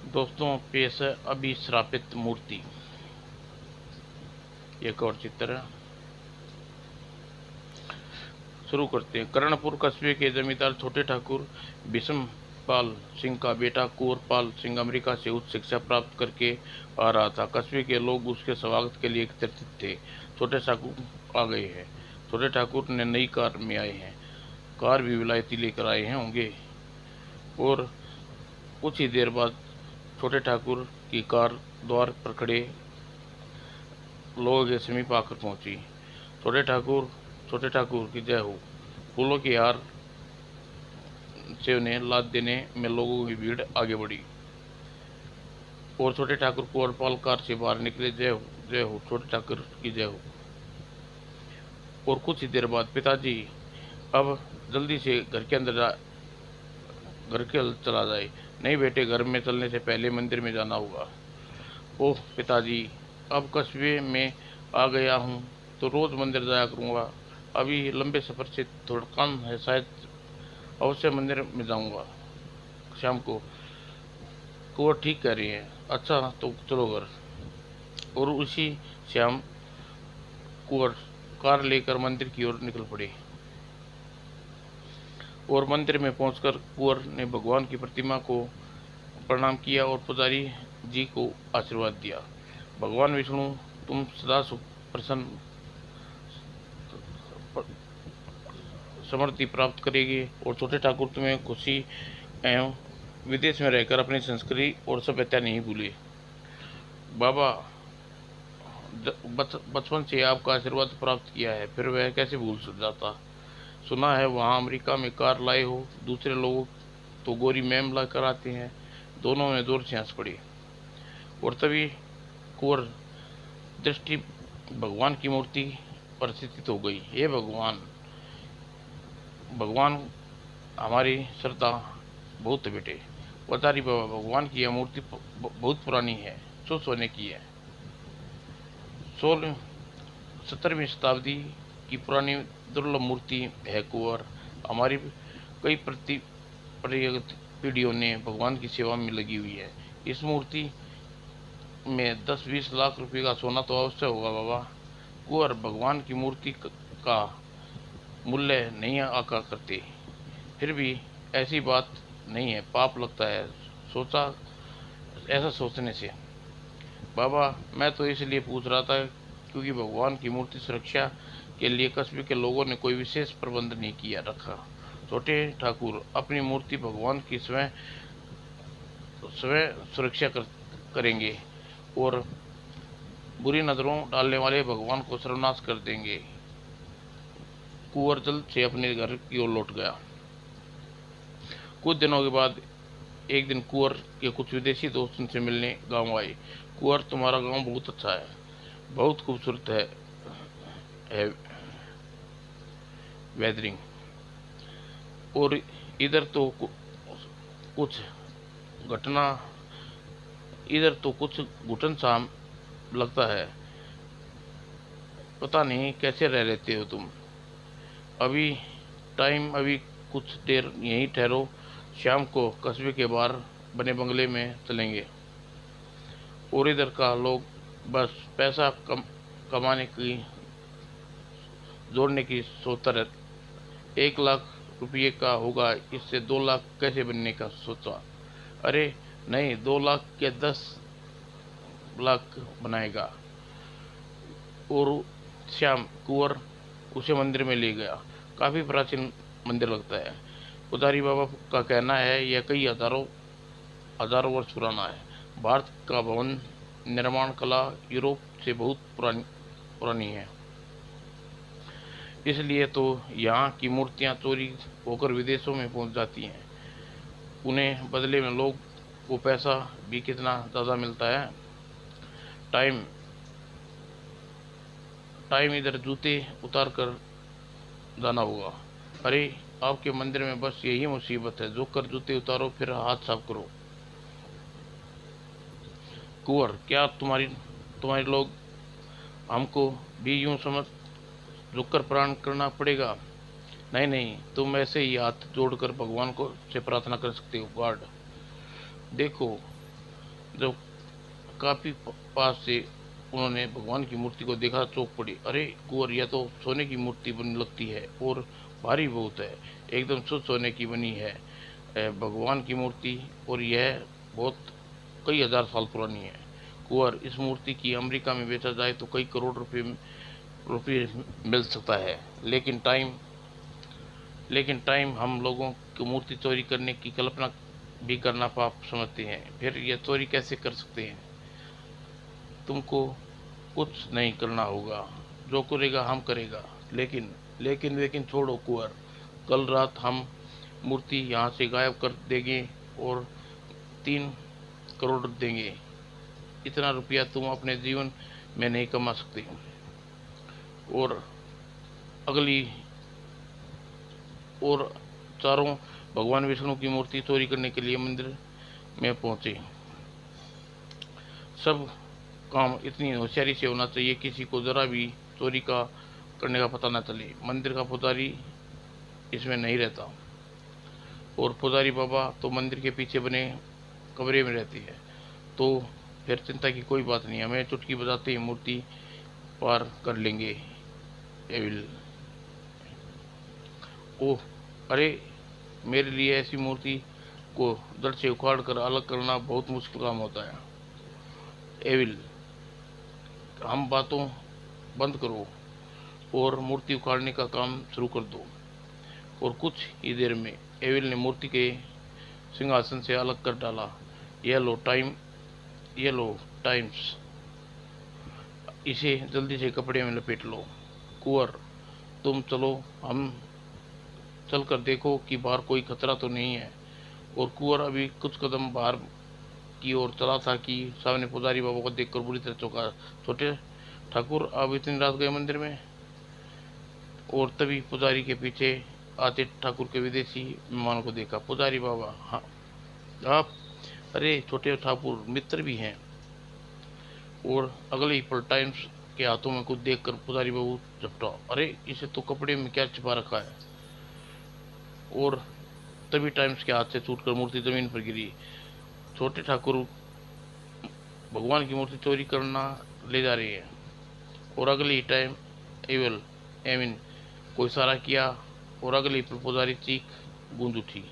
दोस्तों पेश है अभिश्रापित मूर्ति। एक और चित्र है। शुरू करते हैं। कर्णपुर कस्बे के जमींदार छोटे ठाकुर भीष्म पाल सिंह का बेटा कुंवर पाल सिंह अमेरिका से उच्च शिक्षा प्राप्त करके आ रहा था। कस्बे के लोग उसके स्वागत के लिए एकत्रित थे। छोटे ठाकुर आ गए हैं। छोटे ठाकुर ने नई कार में आए हैं। कार भी विलायती लेकर आए हैं होंगे। और कुछ ही देर बाद छोटे ठाकुर की कार द्वार पर खड़े लोगों के समीप आकर पहुंची। छोटे ठाकुर की जय हो। फूलों के हार से उन्हें लाद देने में लोगों की भीड़ आगे बढ़ी और छोटे ठाकुर कुंवर पाल कार से बाहर निकले। जय हो छोटे ठाकुर की जय हो। और कुछ ही देर बाद पिताजी अब जल्दी से घर के अंदर चला जाए। नहीं बेटे, घर में चलने से पहले मंदिर में जाना होगा। ओह पिताजी, अब कस्बे में आ गया हूँ तो रोज मंदिर जाया करूँगा। अभी लंबे सफर से थोड़ा काम है, शायद अवश्य मंदिर में जाऊँगा शाम को। वो ठीक कह रही है। अच्छा तो चलो घर। और उसी शाम कुंवर कार लेकर मंदिर की ओर निकल पड़े। और मंदिर में पहुंचकर कुंवर ने भगवान की प्रतिमा को प्रणाम किया और पुजारी जी को आशीर्वाद दिया। भगवान विष्णु तुम सदा प्रसन्न समृद्धि प्राप्त करेंगे और छोटे ठाकुर तुम्हें खुशी एवं विदेश में रहकर अपनी संस्कृति और सभ्यता नहीं भूले। बाबा बचपन से आपका आशीर्वाद प्राप्त किया है, फिर वह कैसे भूल जाता। सुना है वहाँ अमेरिका में कार लाए हो, दूसरे लोग तो गोरी मैम ला कर आते हैं। दोनों में जोर से हंस पड़ी। और तभी कुंवर दृष्टि भगवान की मूर्ति पर स्थित हो गई। हे भगवान, भगवान हमारी श्रद्धा बहुत है बेटे। वतारी बाबा, भगवान की यह मूर्ति बहुत पुरानी है, 100 सोने की है। 17वीं शताब्दी की पुरानी दुर्लभ मूर्ति है कुंवर। हमारी कई पीढ़ियों ने भगवान की सेवा में लगी हुई है। इस मूर्ति में 10-20 लाख रुपए का सोना तो अवश्य होगा बाबा। कुंवर भगवान की मूर्ति का मूल्य नहीं आका करते, फिर भी ऐसी बात नहीं है, पाप लगता है सोचा ऐसा सोचने से। बाबा मैं तो इसलिए पूछ रहा था क्योंकि भगवान की मूर्ति सुरक्षा के लिए कस्बे के लोगों ने कोई विशेष प्रबंध नहीं किया रखा। छोटे ठाकुर अपनी मूर्ति भगवान की स्वयं स्वयं सुरक्षा करेंगे और बुरी नजरों डालने वाले भगवान को सर्वनाश कर देंगे। कुंवर जल्द से अपने घर की ओर लौट गया। कुछ दिनों के बाद एक दिन कुंवर के कुछ विदेशी दोस्त उनसे मिलने गांव आए। कुंवर, तुम्हारा गांव बहुत अच्छा है, बहुत खूबसूरत है वेदरिंग। और इधर तो कुछ घटना इधर तो कुछ घुटन सा लगता है, पता नहीं कैसे रह लेते हो तुम। अभी कुछ देर यहीं ठहरो, शाम को कस्बे के बाहर बने बंगले में चलेंगे। और इधर का लोग बस पैसा कमाने की जोड़ने की सोचता रहता। 1 लाख रुपये का होगा, इससे 2 लाख कैसे बनने का सोचा। अरे नहीं, 2 लाख के 10 लाख बनाएगा। और श्याम कुंवर उसे मंदिर में ले गया। काफ़ी प्राचीन मंदिर लगता है। पुजारी बाबा का कहना है यह कई हजारों वर्ष पुराना है। भारत का भवन निर्माण कला यूरोप से बहुत पुरानी है, इसलिए तो यहाँ की मूर्तियाँ चोरी होकर विदेशों में पहुँच जाती हैं। उन्हें बदले में लोग को पैसा भी कितना ज़्यादा मिलता है। टाइम टाइम इधर जूते उतार कर जाना होगा। अरे आपके मंदिर में बस यही मुसीबत है, जो कर जूते उतारो फिर हाथ साफ करो। कुंवर, क्या तुम्हारे लोग हमको भी यूं समझ झुककर प्रणाम करना पड़ेगा। नहीं नहीं, तुम ऐसे ही हाथ जोड़कर भगवान को से प्रार्थना कर सकते हो। गार्ड देखो, जब काफ़ी पास से उन्होंने भगवान की मूर्ति को देखा, चौंक पड़ी। अरे कुंवर, यह तो सोने की मूर्ति बनी लगती है और भारी बहुत है, एकदम शुद्ध सोने की बनी है भगवान की मूर्ति, और यह बहुत कई हजार साल पुरानी है। कुंवर, इस मूर्ति की अमेरिका में बेचा जाए तो कई करोड़ रुपये मिल सकता है, लेकिन टाइम हम लोगों को मूर्ति चोरी करने की कल्पना भी करना पाप समझते हैं, फिर यह चोरी कैसे कर सकते हैं? तुमको कुछ नहीं करना होगा, जो करेगा हम करेगा। लेकिन लेकिन छोड़ो कुंवर, कल रात हम मूर्ति यहाँ से गायब कर देंगे और 3 करोड़ देंगे। इतना रुपया तुम अपने जीवन में नहीं कमा सकते। और अगली और चारों भगवान विष्णु की मूर्ति चोरी करने के लिए मंदिर में पहुंचे। सब काम इतनी होशियारी से होना चाहिए, किसी को जरा भी चोरी का करने का पता न चले। मंदिर का पुजारी इसमें नहीं रहता, और पुजारी बाबा तो मंदिर के पीछे बने कमरे में रहती है। तो फिर चिंता की कोई बात नहीं, हमें चुटकी बजाते ही मूर्ति पार कर लेंगे। एविल, ओह, अरे, मेरे लिए ऐसी मूर्ति को जड़ से उखाड़ कर अलग करना बहुत मुश्किल काम होता है। एविल, हम बातों बंद करो और मूर्ति उखाड़ने का काम शुरू कर दो। और कुछ ही देर में एविल ने मूर्ति के सिंहासन से अलग कर डाला। ये लो टाइम्स, इसे जल्दी से कपड़े में लपेट लो। कुंवर, तुम चलो, हम चल कर देखो कि बाहर कोई खतरा तो नहीं है। और कुंवर अभी कुछ कदम बाहर की ओर चला था कि सामने पुजारी बाबा को देखकर बुरी तरह चौंका। छोटे ठाकुर, आप इतनी रात गए मंदिर में? और तभी पुजारी के पीछे आते ठाकुर के विदेशी मेहमान को देखा। पुजारी बाबा, हाँ आप? अरे छोटे ठाकुर मित्र भी हैं। और अगले ही पल टाइम्स के हाथों में कुछ देखकर पुजारी बाबू झपटा। अरे, इसे तो कपड़े में क्या छिपा रखा है? और तभी टाइम्स के हाथ से छूटकर मूर्ति जमीन पर गिरी। छोटे ठाकुर भगवान की मूर्ति चोरी करना ले जा रही है। और अगले ही टाइम एवल एमिन को इशारा किया, और अगले ही पल पुजारी चीख गूंज उठी।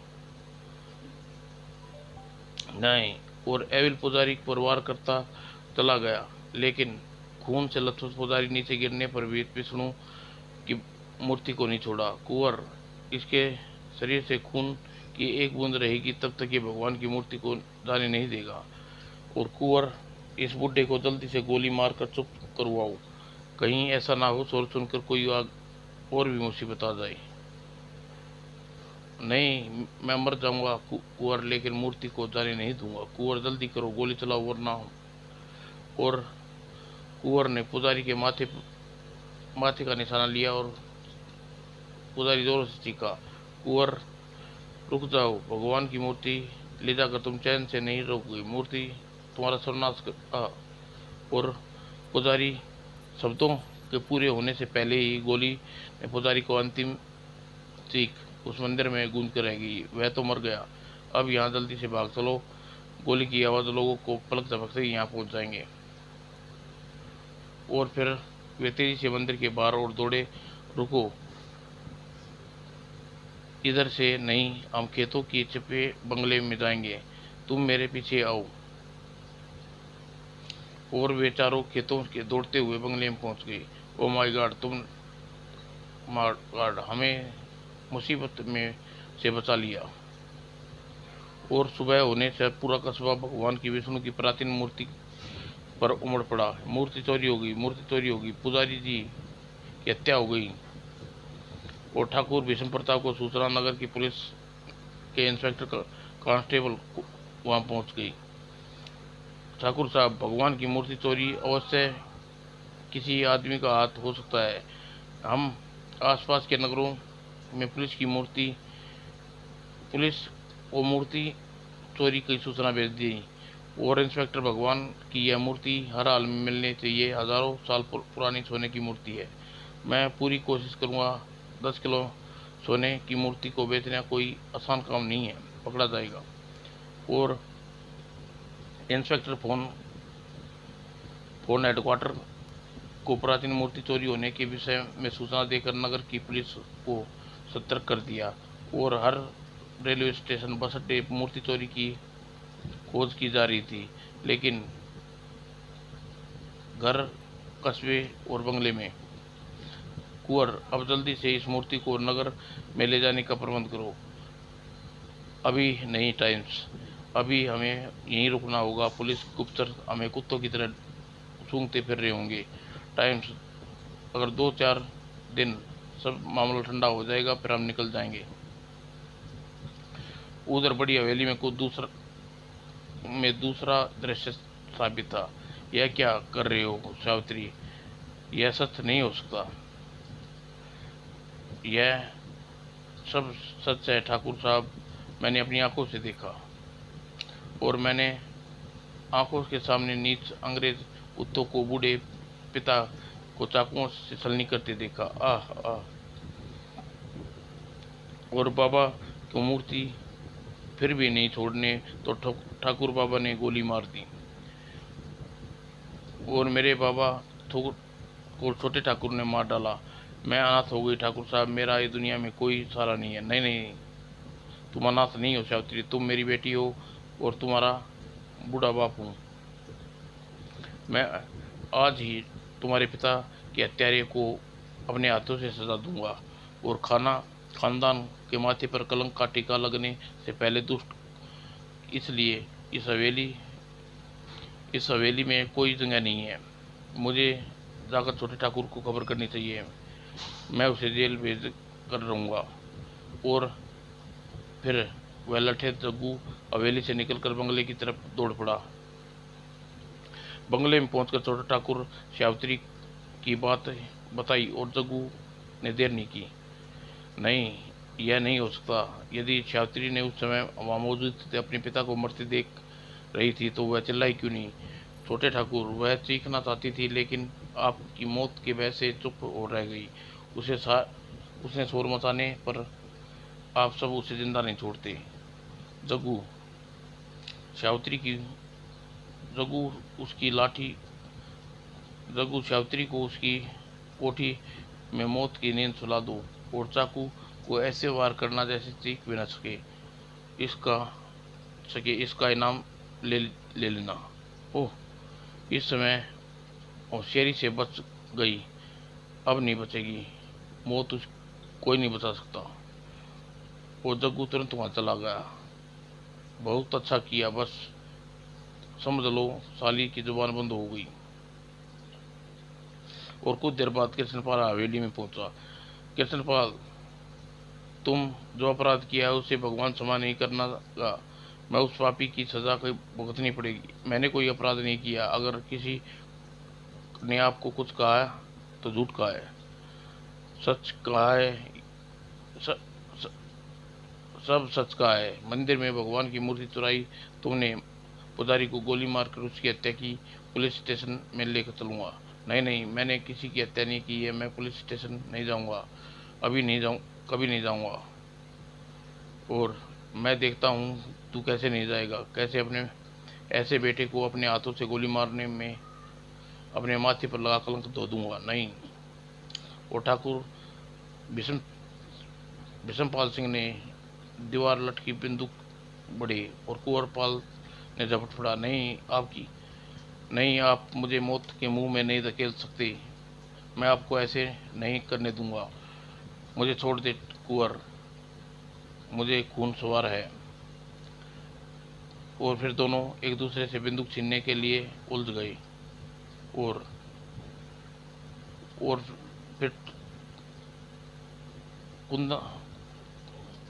नहीं, और एविल पुजारी पर वार करता चला गया, लेकिन खून से लथपथ पुजारी नीचे गिरने पर भी विष्णु की मूर्ति को नहीं छोड़ा। कुंवर, इसके शरीर से खून की एक बूंद रहेगी तब तक ये भगवान की मूर्ति को जाने नहीं देगा। और कुंवर, इस बुड्ढे को जल्दी से गोली मारकर चुप करवाओ, कहीं ऐसा ना हो शोर सुनकर कोई आग और भी मुसीबत आ जाए। नहीं, मैं मर जाऊंगा कुंवर, लेकिन मूर्ति को जाने नहीं दूंगा। कुंवर, जल्दी करो, गोली चलाओ वरना। और कुंवर ने पुजारी के माथे का निशाना लिया और पुजारी जोर से चीखा। कुंवर, रुक जाओ, भगवान की मूर्ति ले जाकर तुम चैन से नहीं रोकोगे, मूर्ति तुम्हारा सर्वनाश कर। और पुजारी शब्दों के पूरे होने से पहले ही गोली ने पुजारी को अंतिम चीख उस मंदिर में गूंज कर रह गई। वह तो मर गया, अब यहाँ जल्दी से भाग चलो, गोली की आवाज़ लोगों को पलक झपकते ही यहाँ पहुँच जाएंगे। और फिर वे तेजी से मंदिर के बाहर और दौड़े। रुको, इधर से नहीं, हम खेतों की छिपे बंगले में जाएंगे, तुम मेरे पीछे आओ। और वे चारों खेतों के दौड़ते हुए बंगले में पहुंच गए। ओ माय गॉड, हमें मुसीबत में से बचा लिया। और सुबह होने से पूरा कस्बा भगवान की विष्णु की प्राचीन मूर्ति पर उमड़ पड़ा। मूर्ति चोरी हो गई, मूर्ति चोरी हो गई, पुजारी जी की हत्या हो गई। और ठाकुर भीष्म प्रताप को सूचना नगर की पुलिस के इंस्पेक्टर कांस्टेबल वहां पहुंच गई। ठाकुर साहब, भगवान की मूर्ति चोरी अवश्य किसी आदमी का हाथ हो सकता है। हम आसपास के नगरों में पुलिस वो मूर्ति चोरी की सूचना भेज दी। और इंस्पेक्टर, भगवान की यह मूर्ति हर हाल में मिलनी चाहिए, हजारों साल पुरानी सोने की मूर्ति है। मैं पूरी कोशिश करूँगा। 10 किलो सोने की मूर्ति को बेचना कोई आसान काम नहीं है, पकड़ा जाएगा। और इंस्पेक्टर फोन हेडक्वार्टर को प्राचीन मूर्ति चोरी होने के विषय में सूचना देकर नगर की पुलिस को सतर्क कर दिया और हर रेलवे स्टेशन, बस अड्डे मूर्ति चोरी की खोज की जा रही थी। लेकिन घर, कस्बे और बंगले में कुंवर, अब जल्दी से इस मूर्ति को नगर में ले जाने का प्रबंध करो। अभी नहीं टाइम्स, अभी हमें यहीं रुकना होगा। पुलिस गुप्तचर हमें कुत्तों की तरह सूंघते फिर रहे होंगे। टाइम्स, अगर 2-4 दिन सब मामला ठंडा हो जाएगा फिर हम निकल जाएंगे। उधर बड़ी हवेली में दूसरा दृश्य साबित था। यह क्या कर रहे हो सावित्री? यह सच नहीं हो सकता। यह सब सच है ठाकुर साहब, मैंने अपनी आंखों से देखा और मैंने आंखों के सामने नीच अंग्रेज कुत्तों को बूढ़े पिता को चाकुओं से छलनी करते देखा। आह आह। और बाबा की मूर्ति फिर भी नहीं छोड़ने तो ठाकुर बाबा ने गोली मार दी और मेरे बाबा को छोटे ठाकुर ने मार डाला। मैं अनाथ हो गई ठाकुर साहब, मेरा इस दुनिया में कोई सहारा नहीं है। नहीं नहीं, तुम अनाथ नहीं हो सावित्री, तुम मेरी बेटी हो और तुम्हारा बूढ़ा बाप हूँ। मैं आज ही तुम्हारे पिता के हत्यारे को अपने हाथों से सजा दूंगा और खानदान के माथे पर कलंक का टीका लगने से पहले दुष्ट, इसलिए इस हवेली में कोई जगह नहीं है। मुझे जाकर छोटे ठाकुर को खबर करनी चाहिए। मैं उसे जेल भेज कर रहूँगा। और फिर वह लठे जग्गू हवेली से निकलकर बंगले की तरफ दौड़ पड़ा। बंगले में पहुंचकर छोटा ठाकुर सावित्री की बात बताई और जग्गू ने देर नहीं की। नहीं, यह नहीं हो सकता। यदि सावित्री ने उस समय वहाँ मौजूद थे, अपने पिता को मरते देख रही थी, तो वह चिल्लाई क्यों नहीं? छोटे ठाकुर, वह चीखना चाहती थी लेकिन आपकी मौत के भय से चुप हो रह गई। उसने शोर मचाने पर आप सब उसे जिंदा नहीं छोड़ते। जग्गू, सावित्री की जग्गू उसकी लाठी जग्गू सावित्री को उसकी कोठी में मौत की नींद सुला दो और चाकू को ऐसे वार करना जैसे चीख भी न इसका इनाम ले लेना। ओह, इस समय होशियारी से बच गई, अब नहीं बचेगी। मौत कोई नहीं बचा सकता। वो जग्गू तुरंत वहां चला गया। बहुत अच्छा किया, बस समझ लो साली की जुबान बंद हो गई। और कुछ देर बाद कृष्णपाल हवेली में पहुंचा। कृष्णपाल, तुम जो अपराध किया है उसे भगवान क्षमा नहीं करना गा। मैं उस पापी की सजा को भुगतनी पड़ेगी। मैंने कोई अपराध नहीं किया। अगर किसी ने आपको कुछ कहा है तो झूठ कहा है। सच कहा है, स, स, सब सच कहा है। मंदिर में भगवान की मूर्ति चुराई तुमने, पुजारी को गोली मारकर उसकी हत्या की, पुलिस स्टेशन में लेकर चलूंगा। नहीं नहीं, मैंने किसी की हत्या नहीं की है। मैं पुलिस स्टेशन नहीं जाऊंगा, अभी नहीं जाऊँ, कभी नहीं जाऊंगा। और मैं देखता हूँ तू कैसे नहीं जाएगा, कैसे अपने ऐसे बेटे को अपने हाथों से गोली मारने में अपने माथे पर लगा कलंक धो दूंगा। नहीं। और ठाकुर भीषमपाल सिंह ने दीवार लटकी बंदूक बढ़े और कुंवरपाल ने झपट पड़ा। नहीं, आप मुझे मौत के मुंह में नहीं धकेल सकते। मैं आपको ऐसे नहीं करने दूंगा। मुझे छोड़ दे कुंवर, मुझे खून सवार है। और फिर दोनों एक दूसरे से बंदूक छीनने के लिए उलझ गए। और और फिर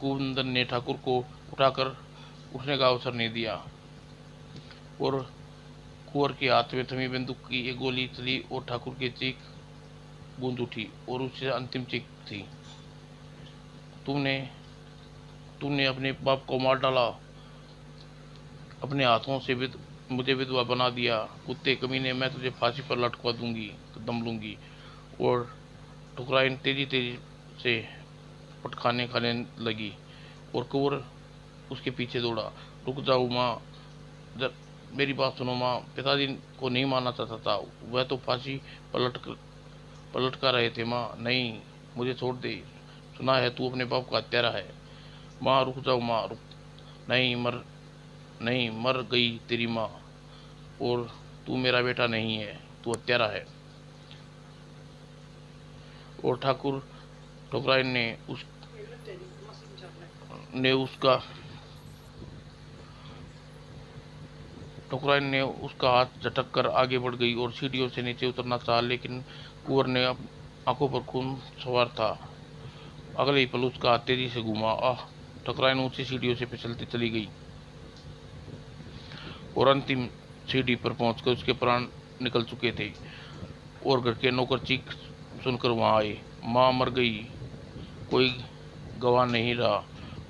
कुंदन ने ठाकुर को उठाकर उठने का अवसर नहीं दिया और कुंवर के हाथ में थमी बंदूक की एक गोली चली और ठाकुर की चीख गूंज उठी और उससे अंतिम चीख थी, तुमने तुमने अपने बाप को मार डाला, अपने हाथों से मुझे विधवा बना दिया। कुत्ते कमीने, मैं तुझे फांसी पर लटकवा दूंगी, दम लूंगी। और ठुकराइन तेजी तेजी से पटखाने खाने लगी और कुंवर उसके पीछे दौड़ा। रुक जाओ माँ, मेरी बात सुनो माँ, पिताजी को नहीं मानना चाहता था, वह तो फांसी पलट पलट कर रहे थे माँ। नहीं, मुझे छोड़ दे, सुना है तू अपने बाप का हत्यारा है। माँ रुक जाओ माँ, रुक। नहीं मर नहीं, मर गई तेरी माँ, और तू मेरा बेटा नहीं है, तू हत्यारा है। और ठाकुर ठुकराइन ने उसका ठुकराइन ने उसका हाथ झटक कर आगे बढ़ गई और सीढ़ियों से नीचे उतरना चाहा, लेकिन कुंवर ने आंखों पर खून सवार था। अगले ही पल उसका हाथ तेजी से घूमा। आह! ठकुराइन ऊंची सीढ़ियों से फिसलती चली गई और अंतिम सीढ़ी पर पहुंचकर उसके प्राण निकल चुके थे। और घर के नौकर चीख सुनकर वहां आए। माँ मर गई, कोई गवाह नहीं रहा,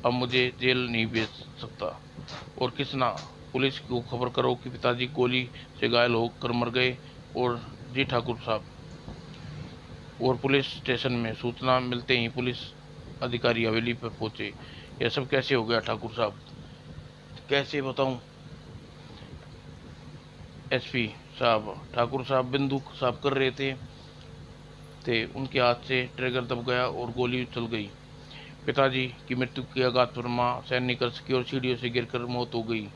अब मुझे जेल नहीं भेज सकता। और किसना, पुलिस को खबर करो कि पिताजी गोली से घायल होकर मर गए। और जी ठाकुर साहब। और पुलिस स्टेशन में सूचना मिलते ही पुलिस अधिकारी हवेली पर पहुंचे। यह सब कैसे हो गया ठाकुर साहब? कैसे बताऊं एसपी साहब? ठाकुर साहब बंदूक साफ कर रहे थे, उनके हाथ से ट्रिगर दब गया और गोली चल गई। पिताजी की मृत्यु की आघात पर मां सहन नहीं कर सकी और सीढ़ियों से गिरकर मौत हो गई।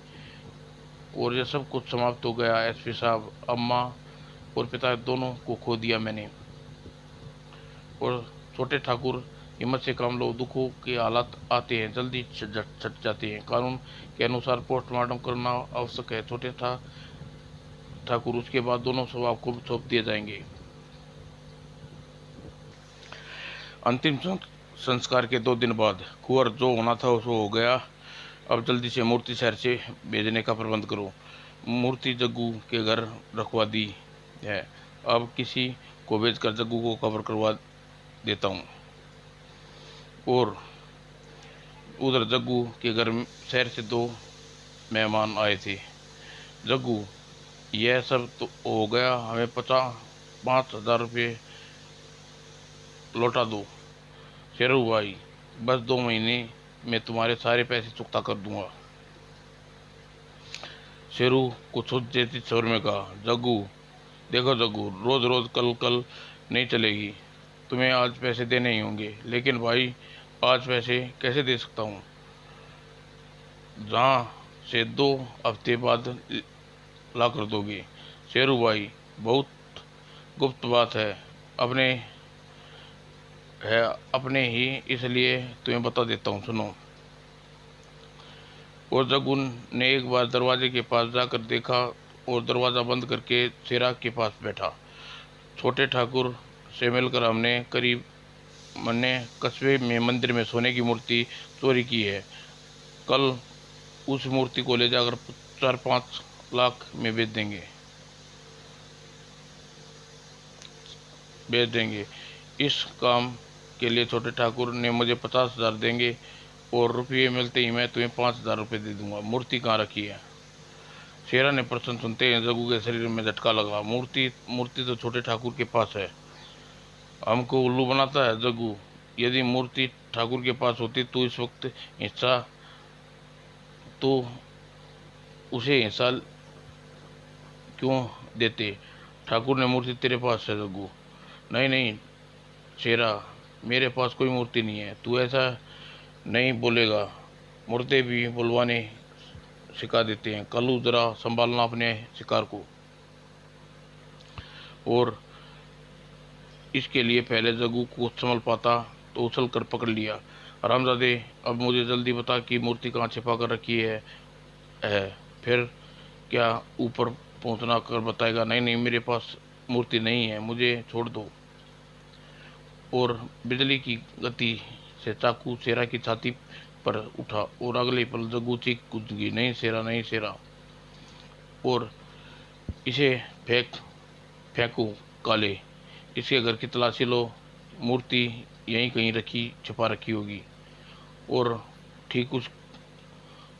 और यह सब कुछ समाप्त हो गया एसपी साहब। अब मां और पिता दोनों को खो दिया मैंने। और छोटे ठाकुर, हिम्मत से काम लो, दुखों के हालात आते हैं, जल्दी छट जाते हैं। कानून के अनुसार पोस्टमार्टम करना आवश्यक है छोटे ठाकुर। उसके बाद दोनों शव आपको सौंप दिए जाएंगे। अंतिम संस्कार के 2 दिन बाद कुंवर जो होना था वो हो गया। अब जल्दी से मूर्ति शहर से भेजने का प्रबंध करो। मूर्ति जग्गू के घर रखवा दी है, अब किसी को भेजकर जग्गू को कवर करवा देता हूँ। और उधर जग्गू के घर शहर से 2 मेहमान आए थे। जग्गू, यह सब तो हो गया, हमें 5,000 रुपये लौटा दो। शेरू भाई, बस 2 महीने में तुम्हारे सारे पैसे चुकता कर दूंगा। शेरू को छुट देती स्वर में कहा। जग्गू, देखो जग्गू, रोज रोज कल कल नहीं चलेगी, तुम्हें आज पैसे देने ही होंगे। लेकिन भाई, आज पैसे कैसे दे सकता हूँ जहाँ से 2 हफ्ते बाद ला कर दोगे? शेरू भाई, बहुत गुप्त बात है, अपने अपने ही, इसलिए तुम्हें बता देता हूँ, सुनो। और जगुन ने एक बार दरवाजे के पास जाकर देखा और दरवाज़ा बंद करके शेरा के पास बैठा। छोटे ठाकुर से मिलकर हमने कस्बे में मंदिर में सोने की मूर्ति चोरी की है। कल उस मूर्ति को ले जाकर 4-5 लाख में बेच देंगे। इस काम के लिए छोटे ठाकुर ने मुझे 50,000 देंगे और रुपये मिलते ही मैं तुम्हें 5,000 रुपये दे दूंगा। मूर्ति कहाँ रखी है? शेरा ने प्रश्न सुनते ही जग्गू के शरीर में झटका लगा। मूर्ति तो छोटे ठाकुर के पास है। हमको उल्लू बनाता है जग्गू। यदि मूर्ति ठाकुर के पास होती तो इस वक्त हिस्सा तो उसे हिस्सा क्यों देते? ठाकुर ने मूर्ति तेरे पास है जग्गू। नहीं नहीं शेरा, मेरे पास कोई मूर्ति नहीं है। तू ऐसा नहीं बोलेगा, मुर्दे भी बुलवाने सिखा देते हैं। कल्लू, जरा संभालना अपने शिकार को। और इसके लिए पहले जग्गू को संभल पाता तो उछल कर पकड़ लिया। हरामजादे, अब मुझे जल्दी बता कि मूर्ति कहाँ छिपा कर रखी है। फिर क्या ऊपर पहुंचना कर बताएगा? नहीं नहीं, मेरे पास मूर्ति नहीं है, मुझे छोड़ दो। और बिजली की गति से चाकू शेरा की छाती पर उठा और अगले पल जग्गू चीख कूद गई। नहीं शेरा, नहीं शेरा। और इसे फेंकू काले, इसके घर की तलाशी लो, मूर्ति यहीं कहीं छिपा रखी होगी। और ठीक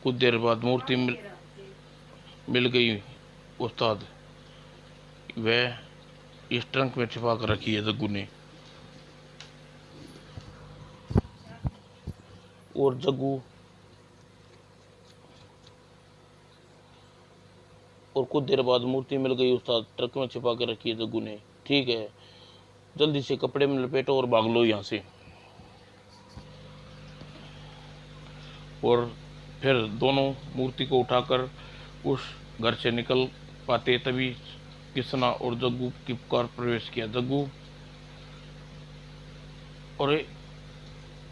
कुछ देर बाद मूर्ति मिल गई उस्ताद, वह इस ट्रंक में छिपा कर रखी है जग्गू ने। और जग्गू और कुछ देर बाद मूर्ति मिल गई उस्ताद, ट्रक में छिपा के रखी है जग्गू ने। ठीक है, जल्दी से कपड़े में लपेटो और भाग लो यहाँ से। और फिर दोनों मूर्ति को उठाकर उस घर से निकल पाते तभी कृष्णा और जग्गू की पुकार प्रवेश किया। जग्गू, अरे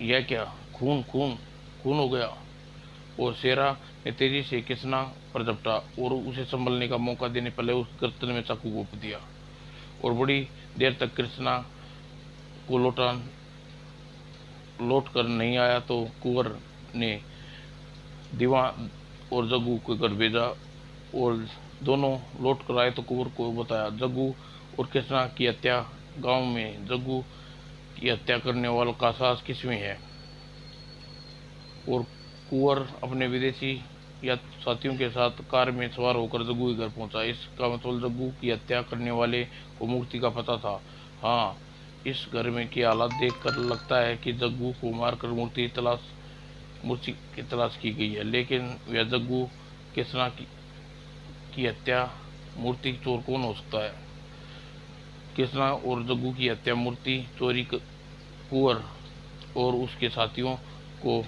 यह क्या, खून खून खून हो गया। और शेरा ने तेजी से कृष्णा पर झपटा और उसे संभलने का मौका देने पहले उस गर्दन में चाकू घोंप दिया। और बड़ी देर तक कृष्णा को लौट कर नहीं आया तो कुंवर ने दीवान और जग्गू को घर भेजा। और दोनों लौट कर आए तो कुंवर को बताया जग्गू और कृष्णा की हत्या गांव में जग्गू की हत्या करने वालों का साहस किसमें है। और कुंवर अपने विदेशी या साथियों के साथ कार में सवार होकर जग्गू के घर पहुंचा। इसका मतलब जग्गू की हत्या करने वाले को मूर्ति का पता था। हाँ, इस घर में की हालात देखकर लगता है कि जग्गू को मारकर मूर्ति की तलाश की गई है। लेकिन वह जग्गू कृष्णा की हत्या मूर्ति चोर कौन हो सकता है। कृष्णा और जग्गू की हत्या मूर्ति चोरी कुंवर और उसके साथियों को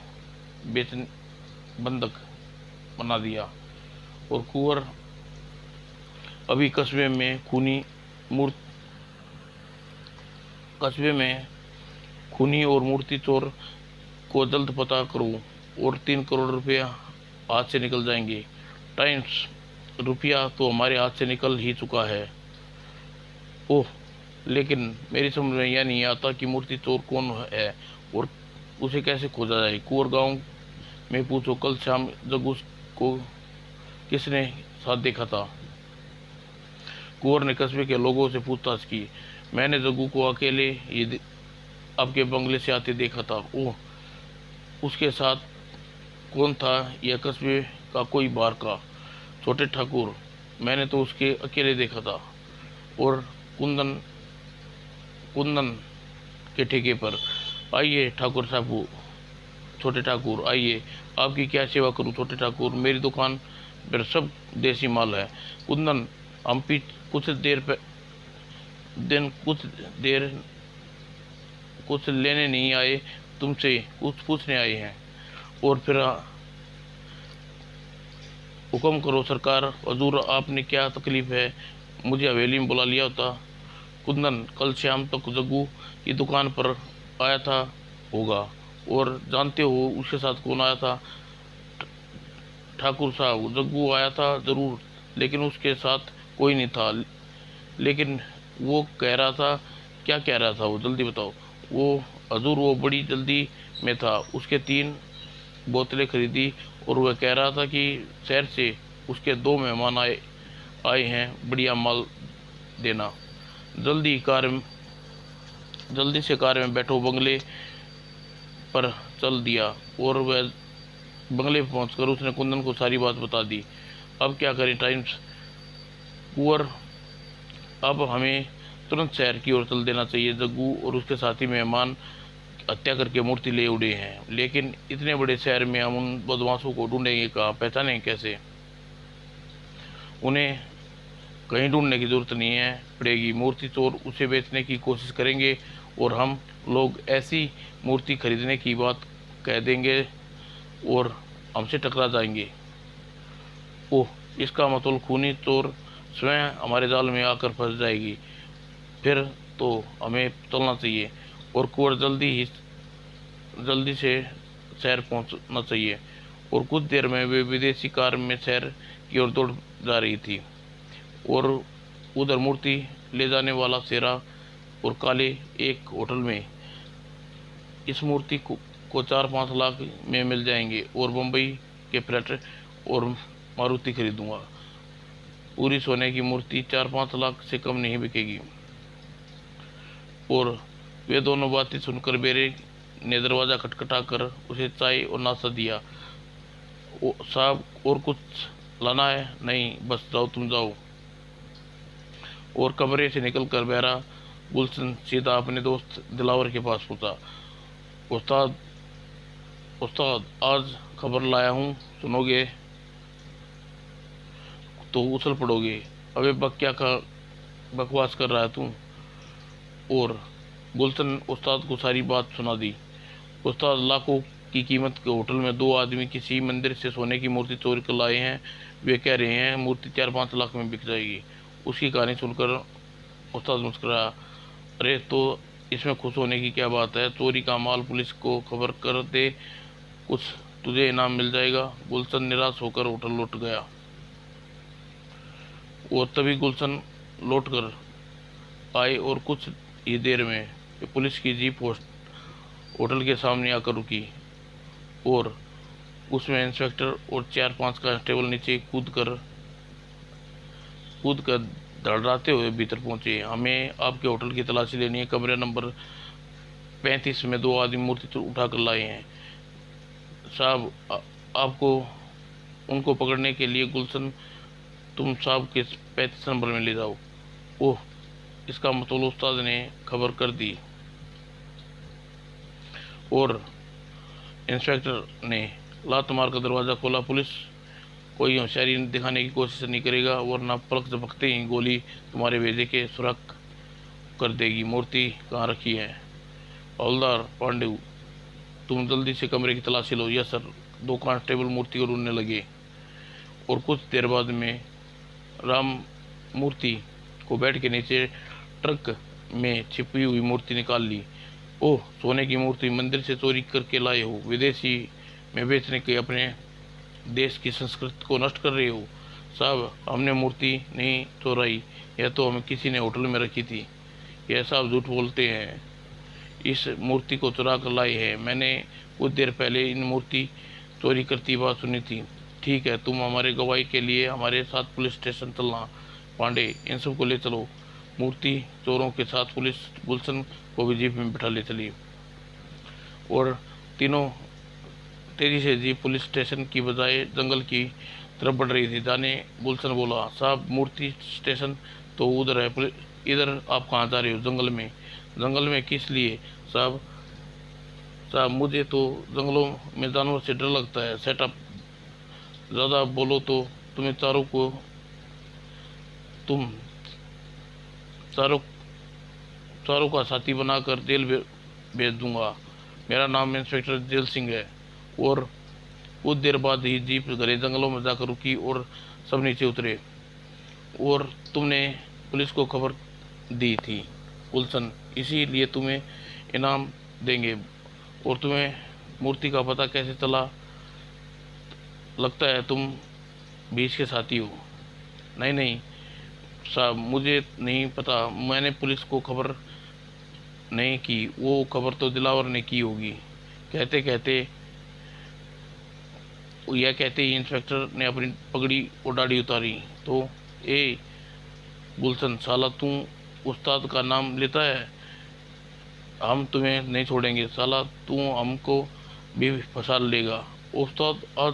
बंधक बना दिया। और कुंवर अभी कस्बे में खूनी और मूर्ति चोर को जल्द पता करूं और 3 करोड़ रुपया हाथ से निकल जाएंगे। टाइम्स, रुपया तो हमारे हाथ से निकल ही चुका है। ओह, लेकिन मेरी समझ में यह नहीं आता कि मूर्ति चोर कौन है और उसे कैसे खोजा जाए। कुंवर गांव में पूछो, कल शाम जग्गू को किसने साथ देखा था। कुंवर ने कस्बे के लोगों से पूछताछ की। मैंने जग्गू को अकेले ही आपके बंगले से आते देखा था। ओह, उसके साथ कौन था। यह कस्बे का कोई बाहर का छोटे ठाकुर, मैंने तो उसके अकेले देखा था। और कुंदन के ठेके पर। आइए ठाकुर साहब, छोटे ठाकुर आइए, आपकी क्या सेवा करूं। छोटे ठाकुर, मेरी दुकान पर सब देसी माल है। कुंदन, हम कुछ लेने नहीं आए, तुमसे कुछ पूछने आए हैं। और फिर हुक्म करो सरकार, हजूर आपने क्या तकलीफ है, मुझे हवेली में बुला लिया होता। कुंदन, कल शाम तक जग्गू की दुकान पर आया था होगा। और जानते हो उसके साथ कौन आया था। ठाकुर साहब, जग्गू आया था जरूर, लेकिन उसके साथ कोई नहीं था। लेकिन वो कह रहा था, क्या कह रहा था वो, जल्दी बताओ। वो हजूर, वो बड़ी जल्दी में था, उसके 3 बोतलें खरीदी और वह कह रहा था कि शहर से उसके 2 मेहमान आए हैं, बढ़िया माल देना। जल्दी से कार में बैठो, बंगले पर चल दिया। और वह बंगले पर पहुंचकर उसने कुंदन को सारी बात बता दी। अब क्या करें टाइम्स कुंवर, अब हमें तुरंत शहर की ओर चल देना चाहिए। जग्गू और उसके साथी मेहमान हत्या करके मूर्ति ले उड़े हैं, लेकिन इतने बड़े शहर में हम उन बदमाशों को ढूंढेंगे कहाँ, पहचानेंगे कैसे। उन्हें कहीं ढूंढने की जरूरत नहीं है पड़ेगी। मूर्ति चोर उसे बेचने की कोशिश करेंगे और हम लोग ऐसी मूर्ति खरीदने की बात कह देंगे और हमसे टकरा जाएंगे। ओह, इसका मतलब खूनी चोर स्वयं हमारे जाल में आकर फंस जाएगी। फिर तो हमें चलना चाहिए। और कुंवर जल्दी से शहर पहुंचना चाहिए। और कुछ देर में वे विदेशी कार में शहर की ओर दौड़ जा रही थी। और उधर मूर्ति ले जाने वाला शेरा और काले एक होटल में इस मूर्ति को 4-5 लाख में मिल जाएंगे और मुंबई के फ्लैट और मारुति खरीदूंगा। पूरी सोने की मूर्ति 4-5 लाख से कम नहीं बिकेगी। और वे दोनों बातें सुनकर बेरे ने दरवाज़ा खटखटाकर उसे चाय और नाश्ता दिया। साहब, और कुछ लाना है। नहीं, बस जाओ, तुम जाओ। और कमरे से निकलकर बहरा गुलशन सीधा अपने दोस्त दिलावर के पास पहुंचा। उस्ताद, आज खबर लाया हूँ, सुनोगे। तो उछल पड़ोगे। अबे बकवास कर रहा है तू। और गुलशन उस्ताद को सारी बात सुना दी। उस्ताद, लाखों की कीमत के होटल में 2 आदमी किसी मंदिर से सोने की मूर्ति चोरी कर लाए हैं। वे कह रहे हैं मूर्ति 4-5 लाख में बिक जाएगी। उसकी कहानी सुनकर उस्ताद मुस्कुराया। अरे तो इसमें खुश होने की क्या बात है, चोरी का माल पुलिस को खबर कर दे, कुछ तुझे इनाम मिल जाएगा। गुलशन निराश होकर होटल लौट गया। और तभी गुलशन लौट कर आए और कुछ ही देर में पुलिस की जीप होटल के सामने आकर रुकी। और उसमें इंस्पेक्टर और 4-5 कांस्टेबल नीचे कूद कर धड़ाते हुए भीतर पहुंचे। हमें आपके होटल की तलाशी लेनी है। कमरे नंबर 35 में 2 आदमी मूर्ति उठा कर लाए हैं साहब। आपको उनको पकड़ने के लिए गुलशन तुम साहब के 35 नंबर में ले जाओ। ओह, इसका मतलब उस्ताद ने खबर कर दी। और इंस्पेक्टर ने लात मार कर दरवाज़ा खोला। पुलिस कोई होशियारी दिखाने की कोशिश नहीं करेगा, वरना पलक झपकते ही गोली तुम्हारे भेजे के सुराख कर देगी। मूर्ति कहाँ रखी है? हवलदार पांडे, तुम जल्दी से कमरे की तलाशी लो। Yes sir. 2 कांस्टेबल मूर्ति को ढूंढने लगे और कुछ देर बाद में राम मूर्ति को बेड के नीचे ट्रक में छिपी हुई मूर्ति निकाल ली। ओह, सोने की मूर्ति मंदिर से चोरी करके लाए हो, विदेशी में बेचने के अपने देश की संस्कृति को नष्ट कर रहे हो। साहब, हमने मूर्ति नहीं चोराई, यह तो हमें किसी ने होटल में रखी थी। यह साहब झूठ बोलते हैं, इस मूर्ति को चुरा कर लाए हैं। मैंने कुछ देर पहले इन मूर्ति चोरी करती बात सुनी थी। ठीक है, तुम हमारे गवाही के लिए हमारे साथ पुलिस स्टेशन चलना। पांडे, इन सबको ले चलो। मूर्ति चोरों के साथ पुलिस गुलशन को भी जीप में बिठा ले चली और तीनों तेजी से जीप पुलिस स्टेशन की बजाय जंगल की तरफ बढ़ रही थी। जाने गुलशन बोला, साहब मूर्ति स्टेशन तो उधर है, इधर आप कहाँ जा रहे हो? जंगल में। जंगल में किस लिए साहब? साहब, मुझे तो जंगलों में जानवर से डर लगता है। सेटअप ज़्यादा बोलो तो तुम चारों का साथी बनाकर जेल भेज दूंगा। मेरा नाम इंस्पेक्टर जेल सिंह है। और कुछ देर बाद ही जीप घने जंगलों में जाकर रुकी और सब नीचे उतरे। और तुमने पुलिस को खबर दी थी गुलशन, इसीलिए तुम्हें इनाम देंगे। और तुम्हें मूर्ति का पता कैसे चला? लगता है तुम भी इसके साथी हो। नहीं साहब, मुझे नहीं पता, मैंने पुलिस को खबर नहीं की, वो खबर तो दिलावर ने की होगी। यह कहते ही इंस्पेक्टर ने अपनी पगड़ी और दाढ़ी उतारी। तो ए गुलशन, साला तू उस्ताद का नाम लेता है? हम तुम्हें नहीं छोड़ेंगे साला, तू हमको भी फंसा लेगा। उस्ताद, आज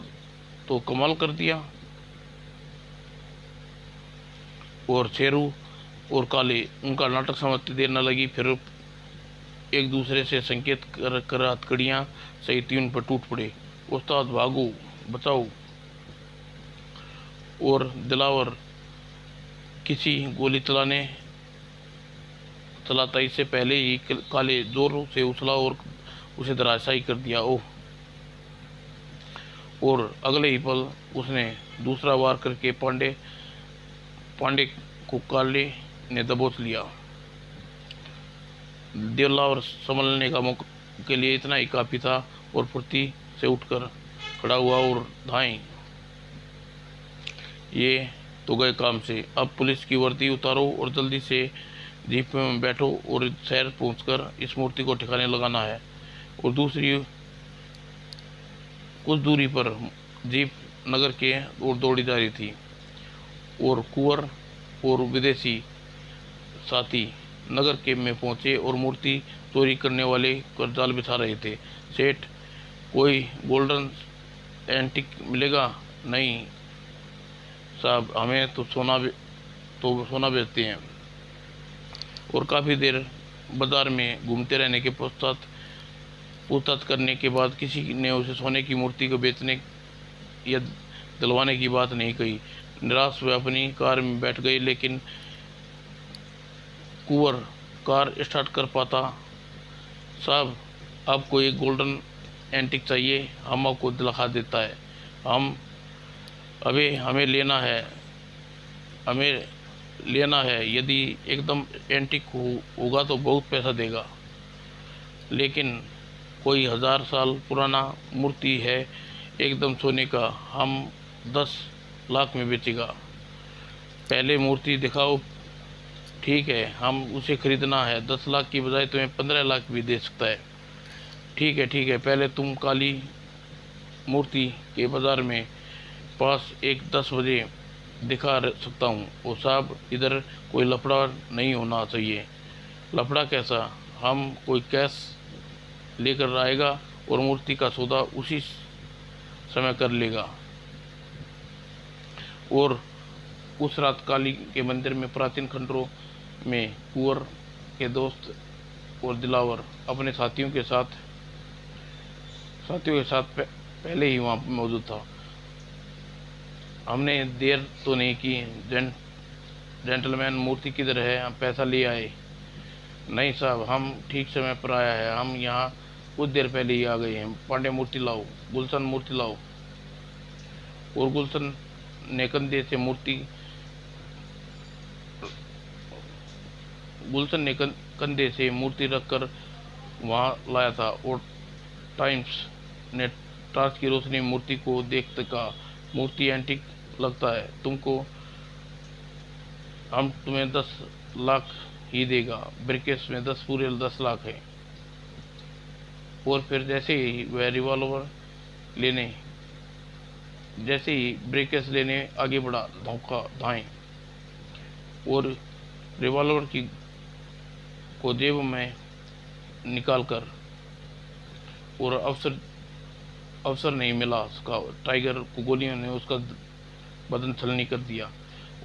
तो कमाल कर दिया। और शेरू और काले उनका नाटक समझते देर न लगी। फिर एक दूसरे से संकेत कर हथकड़ियाँ सहित उन पर टूट पड़े। उस्ताद, भागो, बचाओ। और दिलावर किसी गोली चलाता इससे पहले ही काले जोरों से उछला और उसे धराशायी कर दिया। ओह! और अगले ही पल उसने दूसरा वार करके पांडे को काले ने दबोच लिया। दिलावर संभलने का मौके के लिए इतना ही काफी था और फुर्ती से उठकर खड़ा हुआ और धाएं। ये तो गए काम से, अब पुलिस की वर्दी उतारो और जल्दी से जीप में बैठो और शहर पहुंचकर इस मूर्ति को ठिकाने लगाना है। और कुछ दूरी पर जीप नगर के ओर दौड़ी जा रही थी और कुंवर और विदेशी साथी नगर के में पहुंचे और मूर्ति चोरी करने वाले पर जाल बिछा रहे थे। सेठ, कोई गोल्डन एंटिक मिलेगा? नहीं साहब, हमें तो सोना बेचते हैं। और काफ़ी देर बाजार में घूमते रहने के पश्चात पूछताछ करने के बाद किसी ने उसे सोने की मूर्ति को बेचने या दिलवाने की बात नहीं कही। निराश वे अपनी कार में बैठ गई, लेकिन कुंवर कार स्टार्ट कर पाता। साहब, आपको एक गोल्डन एंटिक चाहिए, हम आपको दिखा देता है। हम अभी हमें लेना है, हमें लेना है। यदि एकदम एंटिक होगा तो बहुत पैसा देगा, लेकिन कोई 1000 साल पुराना मूर्ति है एकदम सोने का, हम 10 लाख में बेचेगा। पहले मूर्ति दिखाओ। ठीक है, हम उसे खरीदना है। 10 लाख की बजाय तुम्हें 15 लाख भी दे सकता है। ठीक है, ठीक है, पहले तुम काली मूर्ति के बाजार में पास एक 10 बजे दिखा सकता हूँ। ओ साहब, इधर कोई लफड़ा नहीं होना चाहिए। लफड़ा कैसा? हम कोई कैश लेकर आएगा और मूर्ति का सौदा उसी समय कर लेगा। और उस रात काली के मंदिर में प्राचीन खंडरों में कुंवर के दोस्त और दिलावर अपने साथियों के साथ पहले ही वहाँ मौजूद था। हमने देर तो नहीं की। जेंटलमैन, मूर्ति किधर है? हम पैसा ले आए। नहीं साहब, हम ठीक समय पर आया है। हम यहाँ कुछ देर पहले ही आ गए हैं। पांडे, मूर्ति लाओ। गुलशन, मूर्ति लाओ। और गुलशन ने कंधे से मूर्ति रखकर वहां लाया था। और टाइम्स ने टॉर्च की रोशनी में मूर्ति को देखते कहा, मूर्ति एंटीक लगता है तुमको, हम तुम्हें 10 लाख ही देगा। ब्रिकेस में 10 पूरे 10 लाख है। और फिर जैसे ही ब्रिकेस लेने आगे बढ़ा, धोखा धाएं और रिवॉल्वर की को जेब में निकालकर, और अवसर नहीं मिला उसका। टाइगर को गोलियों ने उसका बदन छलनी कर दिया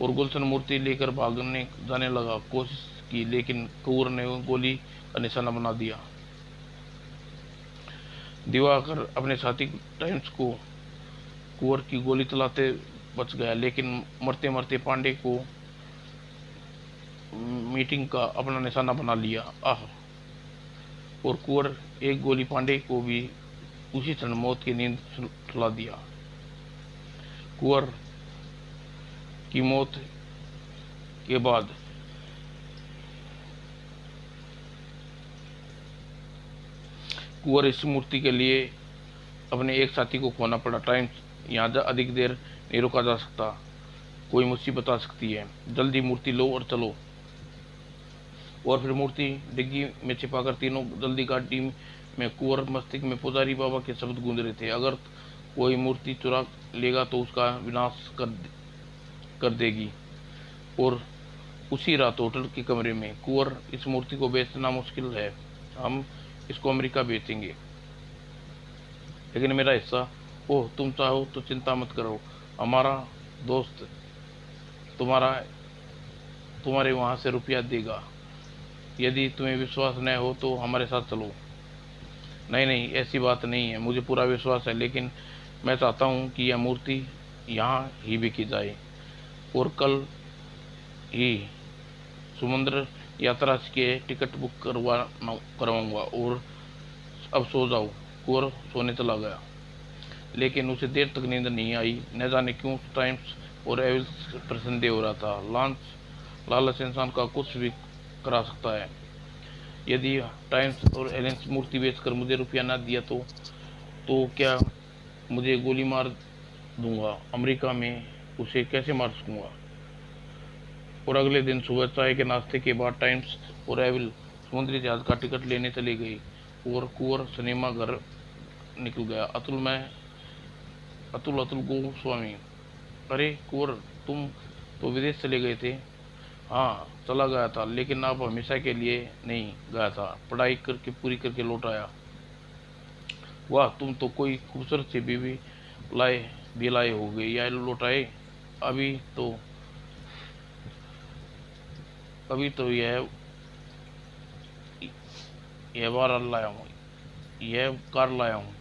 और गुलशन मूर्ति लेकर भागने जाने लगा। कोशिश की, लेकिन कुंवर ने गोली का निशाना बना दिया। दिवाकर अपने साथी टाइम्स को कुंवर की गोली चलाते बच गया, लेकिन मरते मरते पांडे को मीटिंग का अपना निशाना बना लिया। आह! और कुंवर एक गोली पांडे को भी उसी क्षण मौत की नींद सुला दिया। कुंवर की मौत के बाद कुंवर इस मूर्ति के लिए अपने एक साथी को खोना पड़ा। टाइम्स, यहाँ अधिक देर नहीं रोका जा सकता, कोई मुसीबत आ सकती है। जल्दी मूर्ति लो और चलो। और फिर मूर्ति डिग्गी में छिपाकर तीनों जल्दी गाड़ी में। कुंवर मस्तिष्क में पुजारी बाबा के शब्द गूंज रहे थे, अगर कोई मूर्ति चुरा लेगा तो उसका विनाश कर देगी। और उसी रात होटल के कमरे में, कुंवर, इस मूर्ति को बेचना मुश्किल है, हम इसको अमेरिका बेचेंगे, लेकिन मेरा हिस्सा। ओह, तुम चाहो तो चिंता मत करो, हमारा दोस्त तुम्हारे वहां से रुपया देगा। यदि तुम्हें विश्वास न हो तो हमारे साथ चलो। नहीं नहीं, ऐसी बात नहीं है, मुझे पूरा विश्वास है, लेकिन मैं चाहता हूँ कि यह मूर्ति यहाँ ही बिकी जाए और कल ही समुद्र यात्रा के टिकट बुक करवाऊंगा। और अब सो जाओ। कुंवर सोने चला गया, लेकिन उसे देर तक नींद नहीं आई। न जाने क्यों टाइम्स और एविल्स पर संदेह हो रहा था। लालच इंसान का कुछ भी करा सकता है। यदि टाइम्स और एलेंस मूर्ति बेचकर मुझे रुपया ना दिया तो क्या मुझे गोली मार दूंगा? अमेरिका में उसे कैसे मार सकूंगा? और अगले दिन सुबह चाय के नाश्ते के बाद टाइम्स और एविल समुद्री जहाज का टिकट लेने चली गई और कुंवर सिनेमा घर निकल गया। अतुल गोस्वामी। अरे कुंवर, तुम तो विदेश चले गए थे। हाँ, चला गया था, लेकिन अब हमेशा के लिए नहीं गया था। पढ़ाई करके पूरी करके लौट आया। वाह, तुम तो कोई खूबसूरत सी बीवी लाए हो गए या लौटाए? अभी तो यह कार लाया हूँ।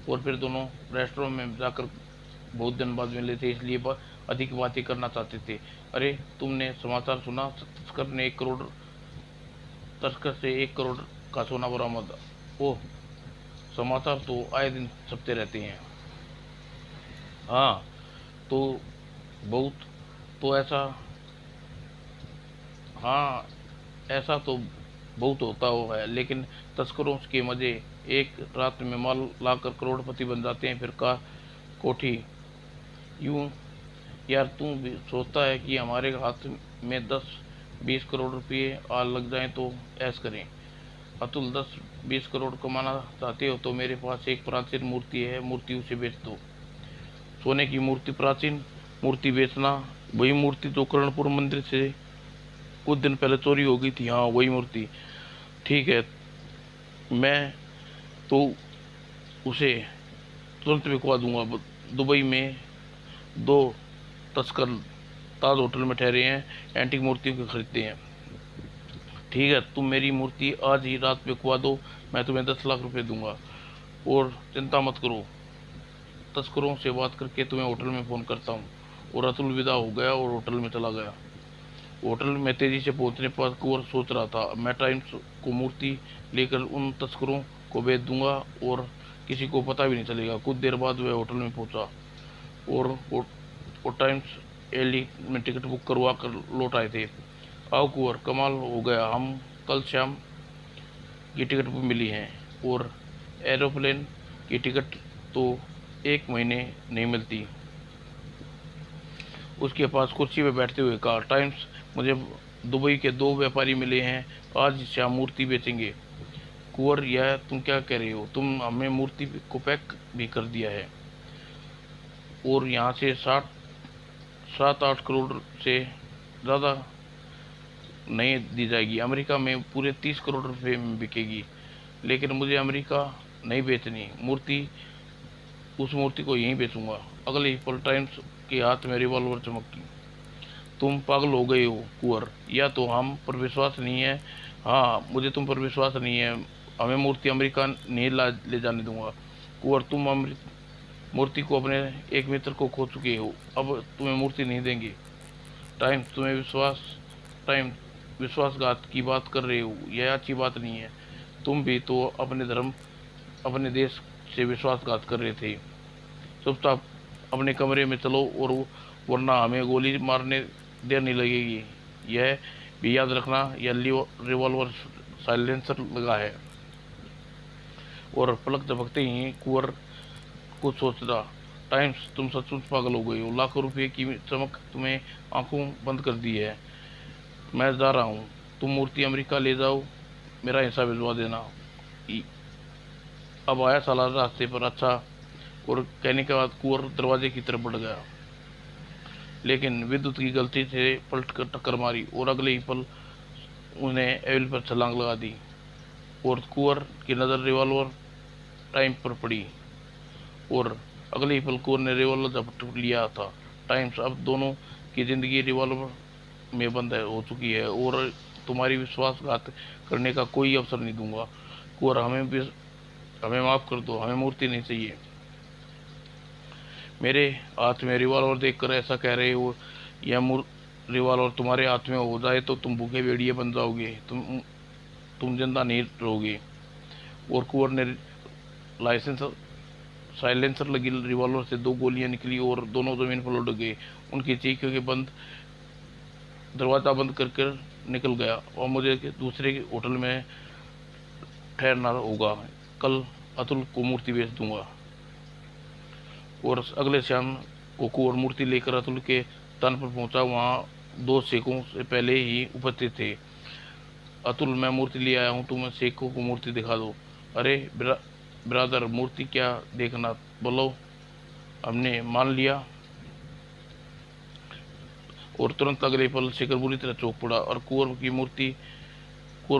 और फिर दोनों रेस्टोरेंट में जाकर बहुत दिन बाद मिले थे, इसलिए अधिक बातें करना चाहते थे। अरे तुमने समाचार सुना, तस्कर से 1 करोड़ का सोना बरामद। ओह, समाचार तो आए दिन छपते रहते हैं। हाँ, तो बहुत तो ऐसा हाँ, ऐसा तो बहुत होता हुआ है, लेकिन तस्करों के मजे, एक रात में माल लाकर करोड़पति बन जाते हैं। फिर का कोठी यूं। यार तू भी सोचता है कि हमारे हाथ में 10-20 करोड़ रुपए आ लग जाएं तो ऐश करें। अतुल, 10-20 करोड़ कमाना चाहते हो तो मेरे पास एक प्राचीन मूर्ति है, मूर्ति उसे बेच दो। सोने की मूर्ति, प्राचीन मूर्ति बेचना? वही मूर्ति जो कर्णपुर मंदिर से कुछ दिन पहले चोरी हो गई थी। हाँ, वही मूर्ति। ठीक है, मैं तो उसे तुरंत बिकवा दूंगा। दुबई में 2 तस्कर ताज होटल में ठहरे हैं, एंटीक मूर्तियों को खरीदते हैं। ठीक है, तुम मेरी मूर्ति आज ही रात बिकवा दो, मैं तुम्हें 10 लाख रुपए दूंगा। और चिंता मत करो, तस्करों से बात करके तुम्हें होटल में फ़ोन करता हूँ। और अतुल विदा हो गया और होटल में चला गया। होटल में तेजी से पहुंचने पर कुंवर सोच रहा था, मैं टाइम्स को मूर्ति लेकर उन तस्करों को बेच दूंगा और किसी को पता भी नहीं चलेगा। कुछ देर बाद वह होटल में पहुंचा और टाइम्स एली में टिकट बुक करवा कर लौट आए थे। आओ कुंवर, कमाल हो गया, हम कल शाम की टिकट बुक मिली हैं। और एरोप्लेन की टिकट तो 1 महीने नहीं मिलती। उसके पास कुर्सी पर बैठते हुए कहा, टाइम्स, मुझे दुबई के 2 व्यापारी मिले हैं, आज शाम मूर्ति बेचेंगे। कुंवर, यह तुम क्या कह रहे हो? तुम हमें मूर्ति को पैक भी कर दिया है और यहाँ से 7-8 करोड़ से ज़्यादा नहीं दी जाएगी। अमेरिका में पूरे 30 करोड़ रुपए में बिकेगी। लेकिन मुझे अमेरिका नहीं बेचनी मूर्ति, उस मूर्ति को यहीं बेचूंगा। अगले ही पल टाइम्स के हाथ में रिवॉल्वर चमकी। तुम पागल हो गए हो कुंवर, या तो हम पर विश्वास नहीं है। हाँ, मुझे तुम पर विश्वास नहीं है। हमें मूर्ति अमेरिका नहीं ले जाने दूंगा। कुंवर, तुम मूर्ति को अपने एक मित्र को खो चुके हो, अब तुम्हें मूर्ति नहीं देंगे। टाइम विश्वासघात की बात कर रहे हो, यह अच्छी बात नहीं है। तुम भी तो अपने धर्म, अपने देश से विश्वासघात कर रहे थे। चुपचाप अपने कमरे में चलो, और वरना हमें गोली मारने देर नहीं लगेगी। यह भी याद रखना, यह रिवॉल्वर साइलेंसर लगा है। और पलक झपकते ही कुंवर कुछ सोचता, टाइम्स, तुम सचमुच पागल हो गई हो। लाखों रुपए की चमक तुम्हें आंखों बंद कर दी है। मैं जा रहा हूँ, तुम मूर्ति अमेरिका ले जाओ, मेरा हिस्सा भिजवा देना। अब आया साला रास्ते पर, अच्छा। और कहने के बाद कुंवर दरवाजे की तरफ बढ़ गया, लेकिन विद्युत की गलती से पलट कर टक्कर मारी और अगले ही पल उन्हें एविल पर छलांग लगा दी। और कुंवर की नज़र रिवॉल्वर टाइम पर पड़ी और अगले ही पल कुंवर ने रिवॉल्वर झपट लिया था। टाइम्स, अब दोनों की जिंदगी रिवॉल्वर में बंद हो चुकी है और तुम्हारी विश्वासघात करने का कोई अवसर नहीं दूंगा। कुंवर, हमें माफ़ कर दो, हमें मूर्ति नहीं चाहिए। मेरे हाथ में रिवॉल्वर देखकर ऐसा कह रहे हो? यह रिवॉल्वर तुम्हारे हाथ में हो जाए तो तुम भूखे भेड़िए बन जाओगे, तुम जिंदा नहीं रहोगे। और कुंवर ने साइलेंसर लगी रिवॉल्वर से 2 गोलियां निकली और दोनों जमीन पर लुढ़क गए। उनकी चीखों के दरवाज़ा बंद कर निकल गया। और मुझे दूसरे होटल में ठहरना होगा, कल अतुल को मूर्ति बेच दूंगा। और अगले शाम को कुंवर मूर्ति लेकर अतुल के स्थान पर पहुंचा। वहां 2 शेखों से पहले ही उपस्थित थे। अतुल, मैं मूर्ति ले आया हूँ, तुम शेखों को मूर्ति दिखा दो। अरे ब्रदर, मूर्ति क्या देखना, बोलो, हमने मान लिया। और तुरंत अगले पल शेखर बुरी तरह चौंक पड़ा और कुंवर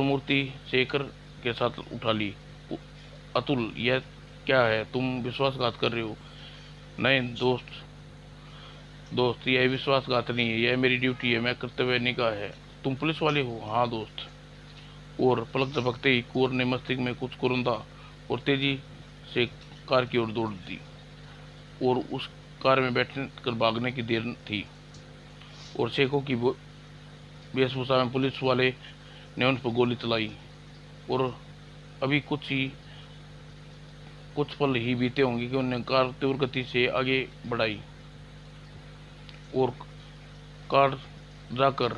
मूर्ति शेखर के साथ उठा ली। अतुल, यह क्या है? तुम विश्वासघात कर रहे हो? नहीं दोस्त, यह विश्वासघात नहीं है, यह मेरी ड्यूटी है, मैं कर्तव्य निगाह है। तुम पुलिस वाले हो? हाँ दोस्त। और पलक झपकते ही कुंवर ने मस्तिष्क में कुछ कुरंदा और तेजी से कार की ओर दौड़ दी। और कार में बैठ कर भागने की देर थी और शेखों की वेशभूषा में पुलिस वाले ने उन पर गोली चलाई और अभी कुछ पल ही बीते होंगे कि उन्होंने कार तीव्र गति से आगे बढ़ाई और कार जाकर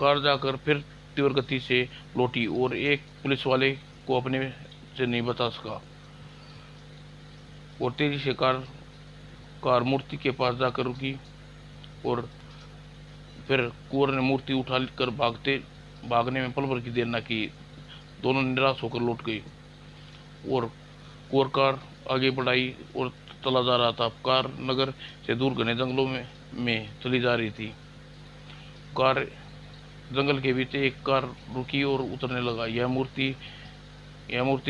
कार जाकर फिर तीव्र गति से लौटी और एक पुलिस वाले को अपने से नहीं बचा सका और तेजी से कार मूर्ति के पास जाकर रुकी और फिर कुंवर ने मूर्ति उठा कर भागने में पल भर की देर न की। दोनों निराश होकर लौट गए और कुंवर कार आगे बढ़ाई और चला जा रहा था। कार नगर से दूर घने जंगलों में चली जा रही थी। कार जंगल के बीच एक कार रुकी और उतरने लगा। यह मूर्ति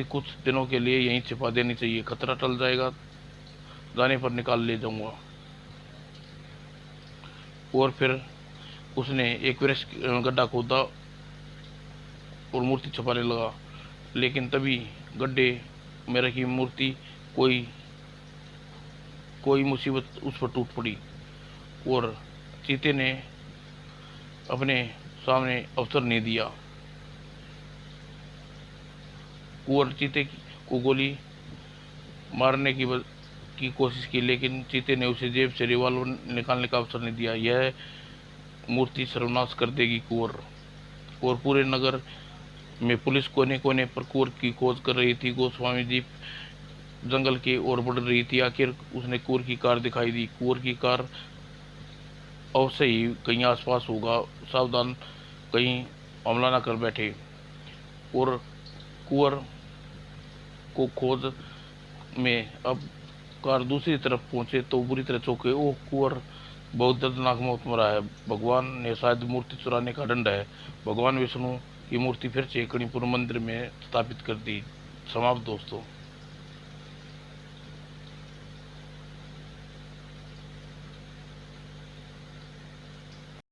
कुछ दिनों के लिए यहीं छिपा देनी चाहिए, खतरा टल जाएगा, जाने पर निकाल ले जाऊंगा। और फिर उसने एक वृक्ष गड्ढा खोदा और मूर्ति छुपाने लगा, लेकिन तभी गड्ढे में रखी मूर्ति कोई मुसीबत उस पर टूट पड़ी और चीते ने अपने सामने अवसर नहीं दिया। कुंवर चीते को गोली मारने की कोशिश की, लेकिन चीते ने उसे जेब से रिवॉल्वर निकालने का अवसर नहीं दिया। यह मूर्ति सर्वनाश कर देगी कुंवर। और पूरे नगर में पुलिस कोने कोने पर कुंवर की खोज कर रही थी। गोस्वामी जी जंगल की ओर बढ़ रही थी। आखिर उसने कुंवर की कार दिखाई दी। कुंवर की कार अवश्य ही कहीं आसपास होगा, सावधान, कहीं हमला न कर बैठे। और कुंवर को खोज में अब कार दूसरी तरफ पहुंचे तो बुरी तरह चौंके। ओ कुंवर बहुत दर्दनाक मौत मरा है। भगवान ने शायद मूर्ति चुराने का दंड है। भगवान विष्णु की मूर्ति फिर से कणिपुर मंदिर में स्थापित कर दी। समाप्त दोस्तों।